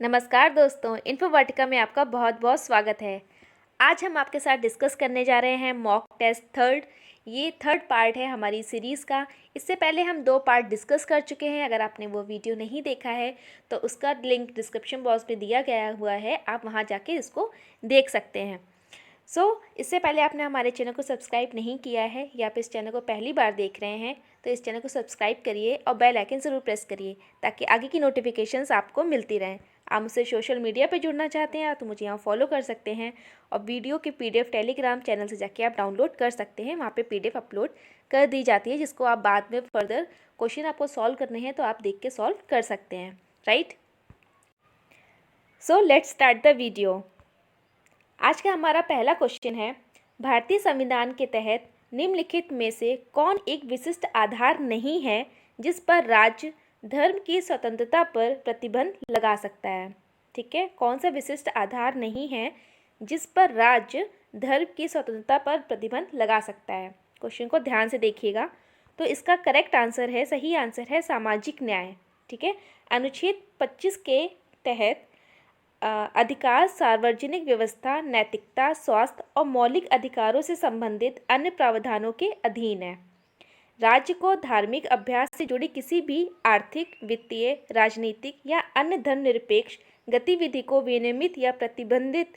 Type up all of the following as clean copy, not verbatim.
नमस्कार दोस्तों, इन्फोवाटिका में आपका बहुत बहुत स्वागत है। आज हम आपके साथ डिस्कस करने जा रहे हैं मॉक टेस्ट थर्ड। ये थर्ड पार्ट है हमारी सीरीज़ का। इससे पहले हम 2 पार्ट डिस्कस कर चुके हैं। अगर आपने वो वीडियो नहीं देखा है तो उसका लिंक डिस्क्रिप्शन बॉक्स में दिया गया हुआ है, आप वहाँ जाके इसको देख सकते हैं। इससे पहले आपने हमारे चैनल को सब्सक्राइब नहीं किया है या आप इस चैनल को पहली बार देख रहे हैं तो इस चैनल को सब्सक्राइब करिए और बेल आइकन ज़रूर प्रेस करिए ताकि आगे की नोटिफिकेशंस आपको मिलती रहें। आप मुझसे सोशल मीडिया पे जुड़ना चाहते हैं तो मुझे यहाँ फॉलो कर सकते हैं और वीडियो की PDF टेलीग्राम चैनल से जाके आप डाउनलोड कर सकते हैं। वहाँ पे PDF अपलोड कर दी जाती है जिसको आप बाद में फर्दर क्वेश्चन आपको सॉल्व करने हैं तो आप देख के सॉल्व कर सकते हैं, right. So let's start the video. आज का हमारा पहला क्वेश्चन है, भारतीय संविधान के तहत निम्नलिखित में से कौन एक विशिष्ट आधार नहीं है जिस पर राज्य धर्म की स्वतंत्रता पर प्रतिबंध लगा सकता है। ठीक है, कौन सा विशिष्ट आधार नहीं है जिस पर राज्य धर्म की स्वतंत्रता पर प्रतिबंध लगा सकता है। क्वेश्चन को ध्यान से देखिएगा। तो इसका करेक्ट आंसर है, सही आंसर है सामाजिक न्याय। ठीक है, अनुच्छेद 25 के तहत अधिकार सार्वजनिक व्यवस्था, नैतिकता, स्वास्थ्य और मौलिक अधिकारों से संबंधित अन्य प्रावधानों के अधीन है। राज्य को धार्मिक अभ्यास से जुड़ी किसी भी आर्थिक, वित्तीय, राजनीतिक या अन्य धर्मनिरपेक्ष गतिविधि को विनियमित या प्रतिबंधित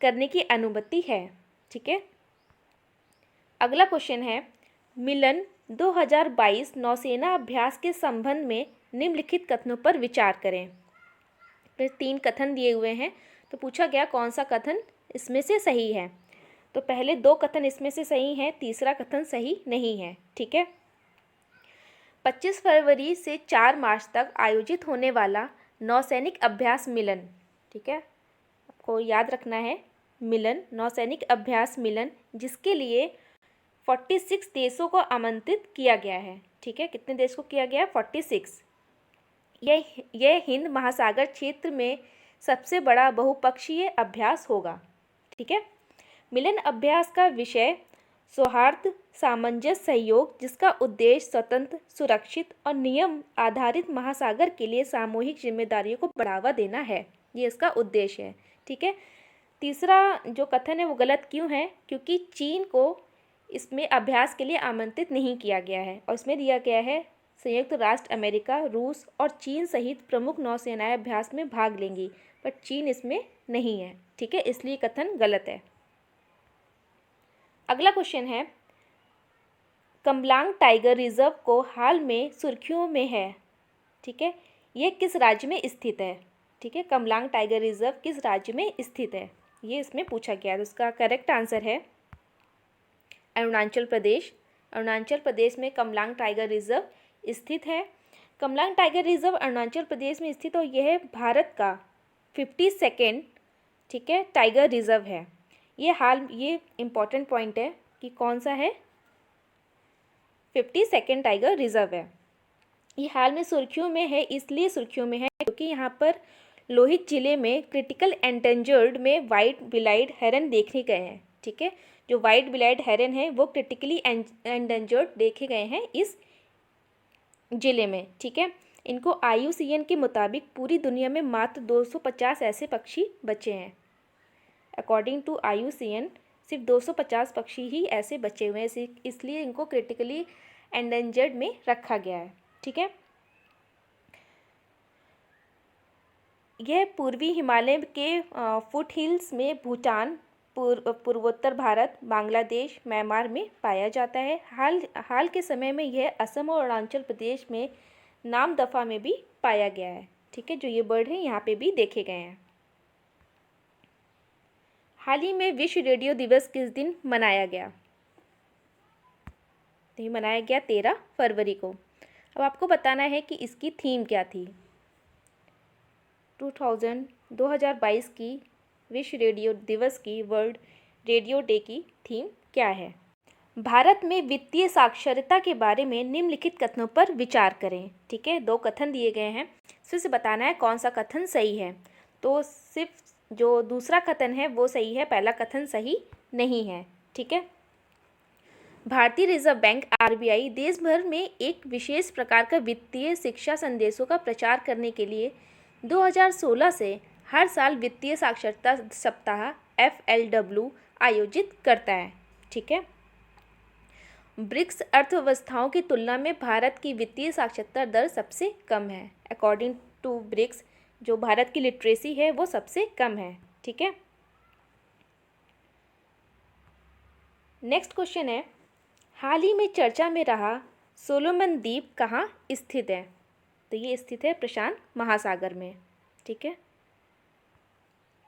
करने की अनुमति है। ठीक है, अगला क्वेश्चन है, मिलन 2022 नौसेना अभ्यास के संबंध में निम्नलिखित कथनों पर विचार करें। फिर 3 कथन दिए हुए हैं तो पूछा गया कौन सा कथन इसमें से सही है। तो पहले 2 कथन इसमें से सही हैं, तीसरा कथन सही नहीं है। ठीक है, 25 फरवरी से 4 मार्च तक आयोजित होने वाला नौसैनिक अभ्यास मिलन, ठीक है, आपको याद रखना है, मिलन नौसैनिक अभ्यास मिलन, जिसके लिए 46 देशों को आमंत्रित किया गया है। ठीक है, कितने देश को किया गया? 46। यह हिंद महासागर क्षेत्र में सबसे बड़ा बहुपक्षीय अभ्यास होगा। ठीक है, मिलन अभ्यास का विषय सौहार्द सामंजस्य सहयोग, जिसका उद्देश्य स्वतंत्र, सुरक्षित और नियम आधारित महासागर के लिए सामूहिक जिम्मेदारियों को बढ़ावा देना है। ये इसका उद्देश्य है। ठीक है, तीसरा जो कथन है वो गलत क्यों है? क्योंकि चीन को इसमें अभ्यास के लिए आमंत्रित नहीं किया गया है और इसमें दिया गया है संयुक्त राष्ट्र अमेरिका, रूस और चीन सहित प्रमुख नौसेनाएं अभ्यास में भाग लेंगी, पर चीन इसमें नहीं है। ठीक है, इसलिए कथन गलत है। अगला क्वेश्चन है, कमलांग टाइगर रिजर्व को हाल में सुर्खियों में है। ठीक है, यह किस राज्य में स्थित है? ठीक है, कमलांग टाइगर रिजर्व किस राज्य में स्थित है, ये इसमें पूछा गया है। तो उसका करेक्ट आंसर है अरुणाचल प्रदेश। अरुणाचल प्रदेश में कमलांग टाइगर रिजर्व स्थित है। कमलांग टाइगर रिजर्व अरुणाचल प्रदेश में स्थित और यह भारत का 52nd, ठीक है, टाइगर रिजर्व है। ये इम्पॉर्टेंट पॉइंट है कि कौन सा है, 52nd टाइगर रिजर्व है। ये हाल में सुर्खियों में है, इसलिए सुर्खियों में है क्योंकि यहाँ पर लोहित जिले में क्रिटिकल एंडेंजर्ड में वाइट बिलाइड हेरन देखे गए हैं। ठीक है, जो वाइट बिलाइड हेरन है वो क्रिटिकली एंडेंजर्ड देखे गए हैं इस जिले में। ठीक है, इनको IUCN के मुताबिक पूरी दुनिया में मात्र 250 ऐसे पक्षी बचे हैं। अकॉर्डिंग टू IUCN सिर्फ 250 पक्षी ही ऐसे बचे हुए हैं, इसलिए इनको क्रिटिकली एंडेंजर्ड में रखा गया है। ठीक है, यह पूर्वी हिमालय के फुट हिल्स में भूटान, पूर्वोत्तर भारत, बांग्लादेश, म्यांमार में पाया जाता है। हाल के समय में यह असम और अरुणाचल प्रदेश में नामदफा में भी पाया गया है। ठीक है, जो ये बर्ड है यहाँ पे भी देखे गए हैं। हाल ही में विश्व रेडियो दिवस किस दिन मनाया गया? तो ये मनाया गया 13 फरवरी को। अब आपको बताना है कि इसकी थीम क्या थी। 2022 की विश्व रेडियो दिवस की, वर्ल्ड रेडियो डे की थीम क्या है? भारत में वित्तीय साक्षरता के बारे में निम्नलिखित कथनों पर विचार करें। ठीक है, 2 कथन दिए गए हैं, फिर से बताना है कौन सा कथन सही है। तो सिर्फ जो दूसरा कथन है वो सही है, पहला कथन सही नहीं है। ठीक है, भारतीय रिजर्व बैंक RBI देश भर में एक विशेष प्रकार का वित्तीय शिक्षा संदेशों का प्रचार करने के लिए 2016 से हर साल वित्तीय साक्षरता सप्ताह FLW आयोजित करता है। ठीक है। ब्रिक्स अर्थव्यवस्थाओं की तुलना में भारत की वित्तीय साक्षरता दर सबसे कम है। अकॉर्डिंग टू ब्रिक्स जो भारत की लिटरेसी है वो सबसे कम है। ठीक है। नेक्स्ट क्वेश्चन है, हाल ही में चर्चा में रहा सोलोमन द्वीप कहाँ स्थित है? तो ये स्थित है प्रशांत महासागर में। ठीक है।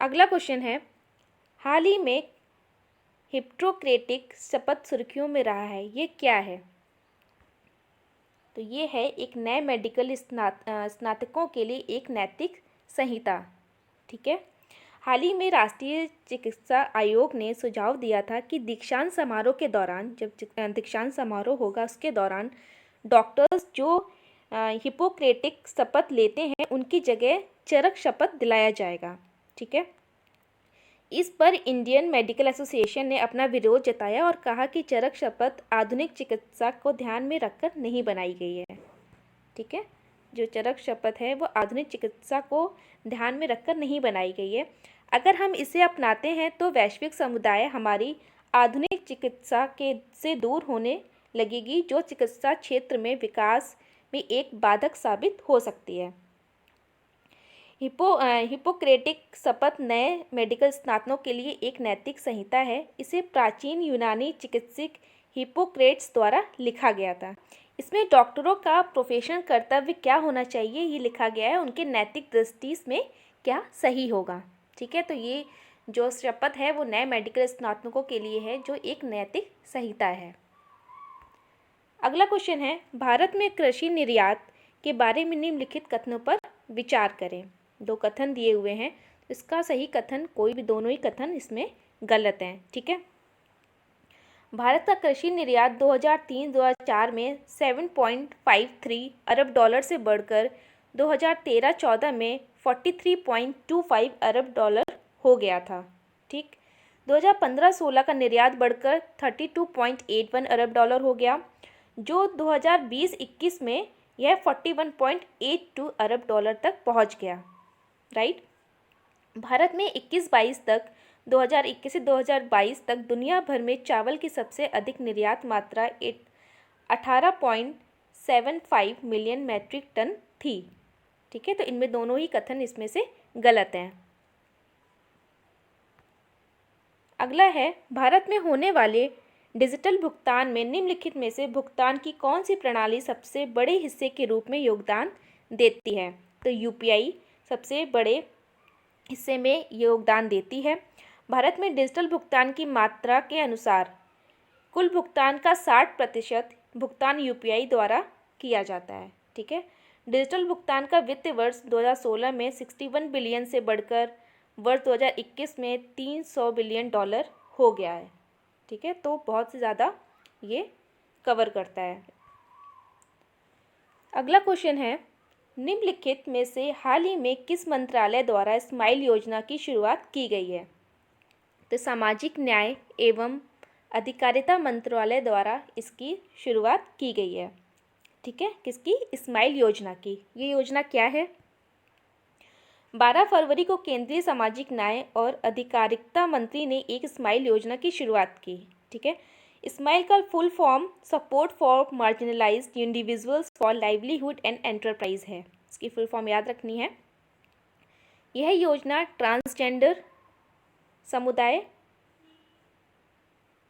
अगला क्वेश्चन है, हाल ही में हिप्पोक्रेटिक शपथ सुर्खियों में रहा है, ये क्या है? तो ये है एक नए मेडिकल स्नातकों के लिए एक नैतिक संहिता। ठीक है। हाल ही में राष्ट्रीय चिकित्सा आयोग ने सुझाव दिया था कि दीक्षांत समारोह के दौरान, जब दीक्षांत समारोह होगा उसके दौरान डॉक्टर्स जो हिप्पोक्रेटिक शपथ लेते हैं उनकी जगह चरक शपथ दिलाया जाएगा। ठीक है। इस पर इंडियन मेडिकल एसोसिएशन ने अपना विरोध जताया और कहा कि चरक शपथ आधुनिक चिकित्सा को ध्यान में रखकर नहीं बनाई गई है। ठीक है। जो चरक शपथ है वो आधुनिक चिकित्सा को ध्यान में रखकर नहीं बनाई गई है। अगर हम इसे अपनाते हैं तो वैश्विक समुदाय हमारी आधुनिक चिकित्सा से दूर होने लगेगी, जो चिकित्सा क्षेत्र में विकास में एक बाधक साबित हो सकती है। हिप्पोक्रेटिक शपथ नए मेडिकल स्नातकों के लिए एक नैतिक संहिता है। इसे प्राचीन यूनानी चिकित्सक हिप्पोक्रेट्स द्वारा लिखा गया था। इसमें डॉक्टरों का प्रोफेशनल कर्तव्य क्या होना चाहिए ये लिखा गया है, उनके नैतिक दृष्टि में क्या सही होगा। ठीक है। तो ये जो शपथ है वो नए मेडिकल स्नातकों के लिए है, जो एक नैतिक संहिता है। अगला क्वेश्चन है, भारत में कृषि निर्यात के बारे में निम्नलिखित कथनों पर विचार करें। दो कथन दिए हुए हैं, इसका सही कथन कोई भी, दोनों ही कथन इसमें गलत हैं। ठीक है। भारत का कृषि निर्यात 2003-2004 में 7.53 अरब डॉलर से बढ़कर 2013-14 में 43.25 अरब डॉलर हो गया था। ठीक। 2015-16 का निर्यात बढ़कर 32.81 अरब डॉलर हो गया, जो 2020-21 में यह 41.82 अरब डॉलर तक पहुंच गया। राइट। भारत में 2021 से 2022 तक दुनिया भर में चावल की सबसे अधिक निर्यात मात्रा 18.75 मिलियन मैट्रिक टन थी। ठीक है। तो इनमें दोनों ही कथन इसमें से गलत हैं। अगला है, भारत में होने वाले डिजिटल भुगतान में निम्नलिखित में से भुगतान की कौन सी प्रणाली सबसे बड़े हिस्से के रूप में योगदान देती है? तो UPI सबसे बड़े हिस्से में योगदान देती है। भारत में डिजिटल भुगतान की मात्रा के अनुसार कुल भुगतान का 60% भुगतान UPI द्वारा किया जाता है। ठीक है। डिजिटल भुगतान का वित्त वर्ष 2016 में 61 बिलियन से बढ़कर वर्ष 2021 में 300 बिलियन डॉलर हो गया है। ठीक है। तो बहुत से ज़्यादा ये कवर करता है। अगला क्वेश्चन है, निम्नलिखित में से हाल ही में किस मंत्रालय द्वारा स्माइल योजना की शुरुआत की गई है? तो सामाजिक न्याय एवं अधिकारिता मंत्रालय द्वारा इसकी शुरुआत की गई है। ठीक है। किसकी? स्माइल योजना की। ये योजना क्या है? 12 फरवरी को केंद्रीय सामाजिक न्याय और अधिकारिता मंत्री ने एक स्माइल योजना की शुरुआत की। ठीक है। स्माइल का full form support for marginalised individuals for livelihood and enterprise है। इसकी फुल फॉर्म याद रखनी है। यह योजना ट्रांसजेंडर समुदाय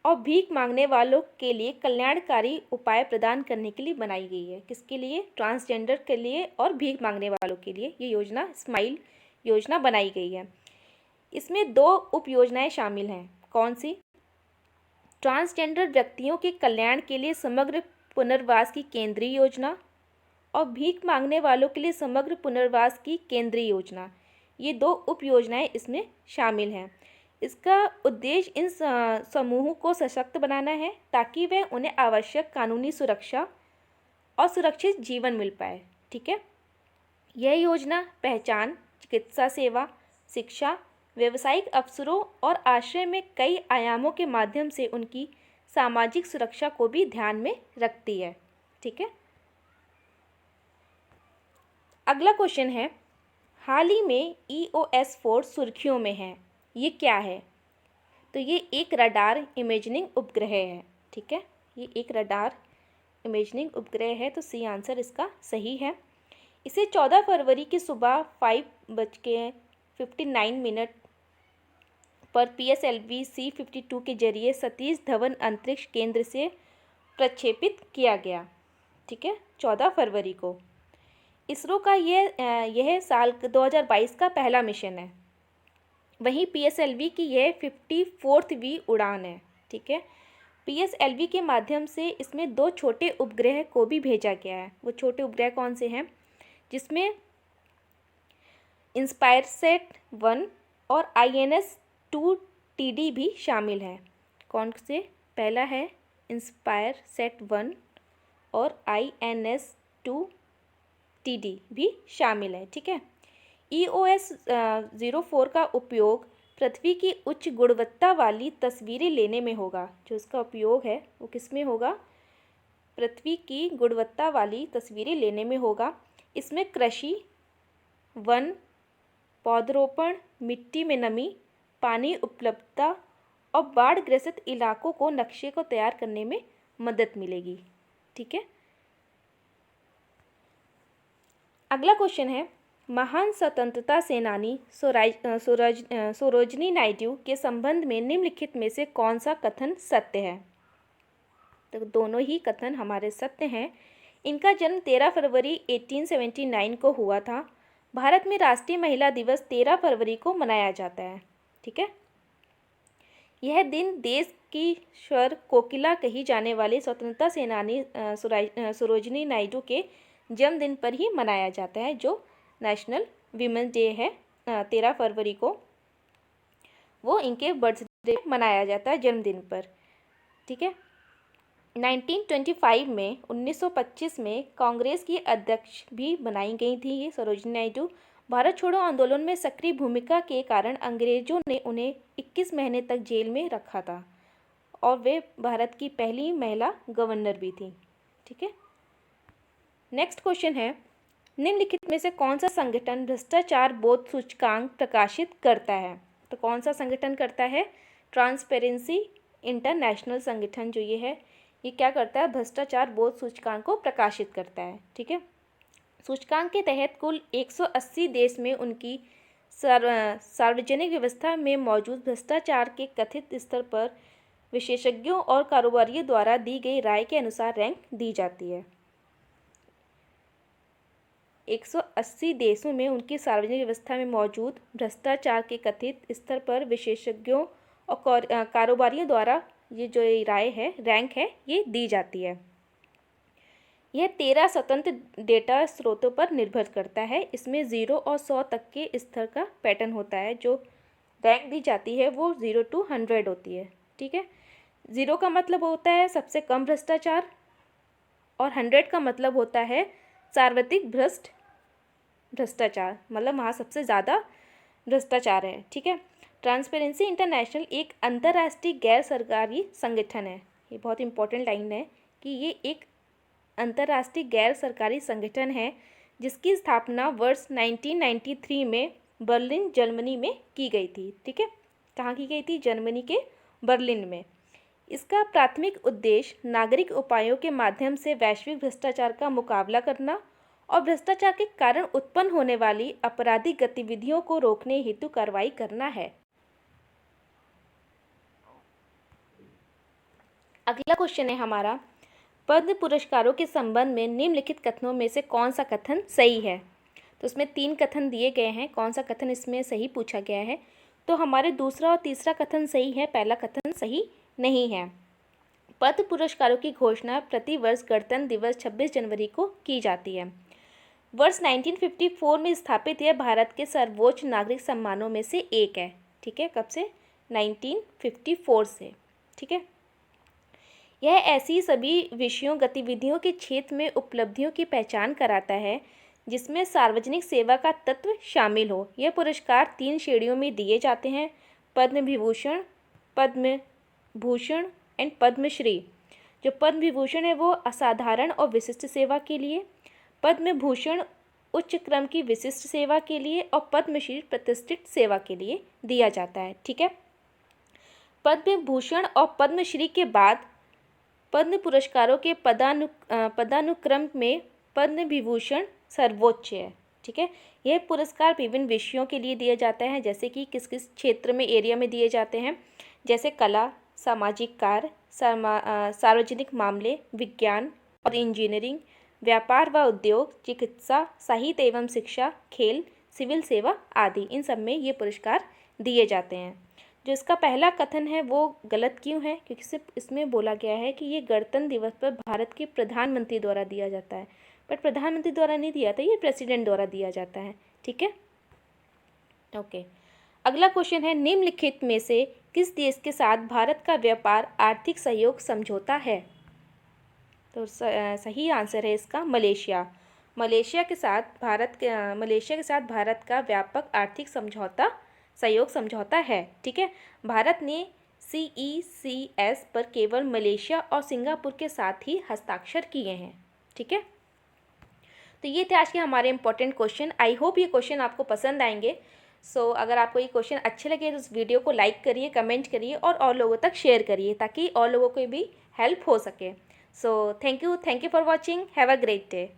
और भीख मांगने वालों के लिए कल्याणकारी उपाय प्रदान करने के लिए बनाई गई है। किसके लिए? ट्रांसजेंडर के लिए और भीख मांगने वालों के लिए ये योजना स्माइल योजना बनाई गई है। इसमें 2 उप योजनाएं शामिल हैं। कौन सी? ट्रांसजेंडर व्यक्तियों के कल्याण के लिए समग्र पुनर्वास की केंद्रीय योजना और भीख मांगने वालों के लिए समग्र पुनर्वास की केंद्रीय योजना। ये 2 उप योजनाएं इसमें शामिल हैं। इसका उद्देश्य इन समूहों को सशक्त बनाना है ताकि वे उन्हें आवश्यक कानूनी सुरक्षा और सुरक्षित जीवन मिल पाए। ठीक है। यह योजना पहचान, चिकित्सा सेवा, शिक्षा, व्यावसायिक अवसरों और आश्रय में कई आयामों के माध्यम से उनकी सामाजिक सुरक्षा को भी ध्यान में रखती है। ठीक है। अगला क्वेश्चन है, हाल ही में EOS-4 सुर्खियों में है, ये क्या है? तो ये एक रडार इमेजिंग उपग्रह है। ठीक है, ये एक रडार इमेजिंग उपग्रह है, तो सी आंसर इसका सही है। इसे 14 फरवरी की सुबह 5:59 पर PSLV C-52 के जरिए सतीश धवन अंतरिक्ष केंद्र से प्रक्षेपित किया गया। ठीक है, 14 फरवरी को। इसरो का यह साल 2022 का पहला मिशन है। वहीं PSLV की यह 54वीं उड़ान है। ठीक है, PSLV के माध्यम से इसमें 2 छोटे उपग्रह को भी भेजा गया है। वो छोटे उपग्रह कौन से हैं? जिसमें INSPIRESAT 1 और INS-2TD भी शामिल है। कौन से? पहला है INSPIRESAT 1 और INS-2TD भी शामिल है। ठीक है, EOS-04 का उपयोग पृथ्वी की उच्च गुणवत्ता वाली तस्वीरें लेने में होगा। जो इसका उपयोग है वो किस में होगा? पृथ्वी की गुणवत्ता वाली तस्वीरें लेने में होगा। इसमें कृषि, वन, पौधरोपण, मिट्टी में नमी, पानी उपलब्धता और बाढ़ ग्रसित इलाकों को नक्शे को तैयार करने में मदद मिलेगी। ठीक है, अगला क्वेश्चन है, महान स्वतंत्रता सेनानी सरोजिनी नायडू के संबंध में निम्नलिखित में से कौन सा कथन सत्य है? तो दोनों ही कथन हमारे सत्य हैं। इनका जन्म 13 फरवरी 1879 को हुआ था। भारत में राष्ट्रीय महिला दिवस 13 फरवरी को मनाया जाता है। ठीक है, यह दिन देश की स्वर कोकिला कही जाने वाली स्वतंत्रता सेनानी सरोजिनी नायडू के जन्मदिन पर ही मनाया जाता है, जो नेशनल वीमेंस डे है 13 फरवरी को। वो इनके बर्थडे मनाया जाता है, जन्मदिन पर। ठीक है, 1925 में कांग्रेस की अध्यक्ष भी बनाई गई थी ये सरोजिनी नायडू। भारत छोड़ो आंदोलन में सक्रिय भूमिका के कारण अंग्रेजों ने उन्हें 21 महीने तक जेल में रखा था और वे भारत की पहली महिला गवर्नर भी थी। ठीक है, नेक्स्ट क्वेश्चन है, निम्नलिखित में से कौन सा संगठन भ्रष्टाचार बोध सूचकांक प्रकाशित करता है? तो कौन सा संगठन करता है? ट्रांसपेरेंसी इंटरनेशनल संगठन जो ये है, ये क्या करता है? भ्रष्टाचार बोध सूचकांक को प्रकाशित करता है। ठीक है, सूचकांक के तहत कुल 180 देश में उनकी सार्वजनिक व्यवस्था में मौजूद भ्रष्टाचार के कथित स्तर पर विशेषज्ञों और कारोबारियों द्वारा दी गई राय के अनुसार रैंक दी जाती है। 180 देशों में उनकी सार्वजनिक व्यवस्था में मौजूद भ्रष्टाचार के कथित स्तर पर विशेषज्ञों और कारोबारियों द्वारा ये जो राय है, रैंक है, ये दी जाती है। यह 13 स्वतंत्र डेटा स्रोतों पर निर्भर करता है। इसमें 0 और 100 तक के स्तर का पैटर्न होता है। जो रैंक दी जाती है वो 0 to 100 होती है। ठीक है, 0 का मतलब होता है सबसे कम भ्रष्टाचार और 100 का मतलब होता है सार्वत्रिक भ्रष्टाचार, मतलब वहाँ सबसे ज़्यादा भ्रष्टाचार है। ठीक है, ट्रांसपेरेंसी इंटरनेशनल एक अंतर्राष्ट्रीय गैर सरकारी संगठन है। ये बहुत इंपॉर्टेंट लाइन है कि ये एक अंतर्राष्ट्रीय गैर सरकारी संगठन है जिसकी स्थापना वर्ष 1993 में बर्लिन, जर्मनी में की गई थी। ठीक है, कहाँ की गई थी? जर्मनी के बर्लिन में। इसका प्राथमिक उद्देश्य नागरिक उपायों के माध्यम से वैश्विक भ्रष्टाचार का मुकाबला करना और भ्रष्टाचार के कारण उत्पन्न होने वाली आपराधिक गतिविधियों को रोकने हेतु कार्रवाई करना है। अगला क्वेश्चन है हमारा, पद्म पुरस्कारों के संबंध में निम्नलिखित कथनों में से कौन सा कथन सही है? तो इसमें 3 कथन दिए गए हैं, कौन सा कथन इसमें सही पूछा गया है। तो हमारे दूसरा और तीसरा कथन सही है, पहला कथन सही नहीं है। पद्म पुरस्कारों की घोषणा प्रतिवर्ष गणतंत्र दिवस 26 जनवरी को की जाती है। वर्ष 1954 में स्थापित यह भारत के सर्वोच्च नागरिक सम्मानों में से एक है। ठीक है, कब से? 1954 से। ठीक है, यह ऐसी सभी विषयों गतिविधियों के क्षेत्र में उपलब्धियों की पहचान कराता है जिसमें सार्वजनिक सेवा का तत्व शामिल हो। यह पुरस्कार 3 श्रेणियों में दिए जाते हैं, पद्म विभूषण, पद्म भूषण एंड पद्मश्री। जो पद्म विभूषण है वो असाधारण और विशिष्ट सेवा के लिए, पद्म भूषण उच्च क्रम की विशिष्ट सेवा के लिए और पद्मश्री प्रतिष्ठित सेवा के लिए दिया जाता है। ठीक है, पद्म भूषण और पद्मश्री के बाद पद्म पुरस्कारों के पदानुक्रम में पद्म विभूषण सर्वोच्च है। ठीक है, यह पुरस्कार विभिन्न विषयों के लिए दिए जाते हैं, जैसे कि किस किस क्षेत्र में, एरिया में दिए जाते हैं, जैसे कला, सामाजिक कार्य, सार्वजनिक मामले, विज्ञान और इंजीनियरिंग, व्यापार व उद्योग, चिकित्सा, साहित्य एवं शिक्षा, खेल, सिविल सेवा आदि। इन सब में ये पुरस्कार दिए जाते हैं। जो इसका पहला कथन है वो गलत क्यों है? क्योंकि सिर्फ इसमें बोला गया है कि ये गणतंत्र दिवस पर भारत के प्रधानमंत्री द्वारा दिया जाता है, बट प्रधानमंत्री द्वारा नहीं दिया था, ये प्रेसिडेंट द्वारा दिया जाता है। ठीक है, ओके। अगला क्वेश्चन है, निम्नलिखित में से किस देश के साथ भारत का व्यापार आर्थिक सहयोग समझौता है? तो सही आंसर है इसका मलेशिया। मलेशिया के साथ भारत का व्यापक आर्थिक सहयोग समझौता है। ठीक है, भारत ने CECS पर केवल मलेशिया और सिंगापुर के साथ ही हस्ताक्षर किए हैं। ठीक है, तो ये थे आज के हमारे इंपॉर्टेंट क्वेश्चन। आई होप ये क्वेश्चन आपको पसंद आएंगे। अगर आपको ये क्वेश्चन अच्छे लगे तो इस वीडियो को लाइक करिए, कमेंट करिए और लोगों तक शेयर करिए, ताकि और लोगों को भी हेल्प हो सके। Thank you for watching. Have a great day.